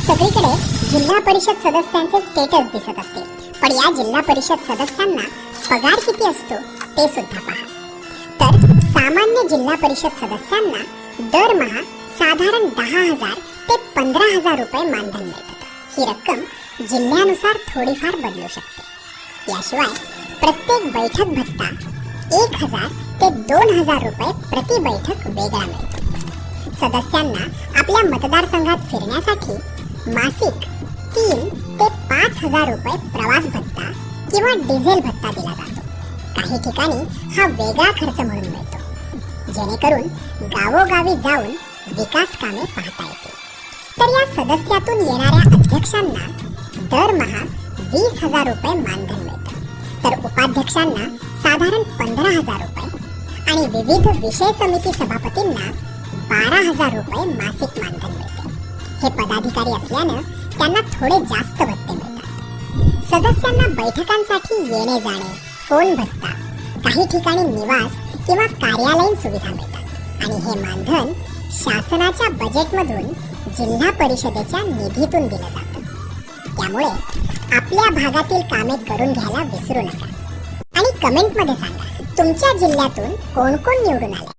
सगळीकडे जिल्हा परिषद सदस्यांचे स्टेटस दिसत असते, पण या जिल्हा परिषद सदस्यांना पगार किती असतो ते सुद्धा पहा. तर सामान्य जिल्हा परिषद सदस्यांना दरमहा साधारण 10,000 ते 15,000 रुपये मानधन मिळतात. ही रक्कम जिल्ह्यानुसार थोडीफार बदलू शकते. याशिवाय प्रत्येक बैठक भत्ता 1,000 ते 2,000 रुपये प्रति बैठक वेगळा मिळतो. सदस्यांना आपल्या मतदारसंघात फिरण्यासाठी मासिक 3 ते 5,000 रुपये प्रवास भत्ता किंवा डिझेल भत्ता दिला जातो. काही ठिकाणी हा वेगळा खर्च म्हणून मिळतो, जेणेकरून गावोगावी जाऊन विकास कामे पाहता येतील. तर या सदस्यातून येणाऱ्या अध्यक्षांना दरमहा 20,000 रुपये मानधन मिळतं, तर उपाध्यक्षांना साधारण 15,000 रुपये आणि विविध विषय समिती सभापतींना 12,000 रुपये मासिक मानधन मिळते. हे पदाधिकारी असल्यानं त्यांना थोडे जास्त भत्ते मिळतात. सदस्यांना बैठकांसाठी येणे जाणे, फोन भत्ता, काही ठिकाणी निवास किंवा कार्यालयीन सुविधा मिळतात आणि हे मानधन शासनाच्या बजेटमधून जिल्हा परिषदेच्या निधीतून दिलं जातं. त्यामुळे आपल्या भागातील कामे करून घ्यायला विसरू नका आणि कमेंटमध्ये सांगा तुमच्या जिल्ह्यातून कोण कोण निवडून आले.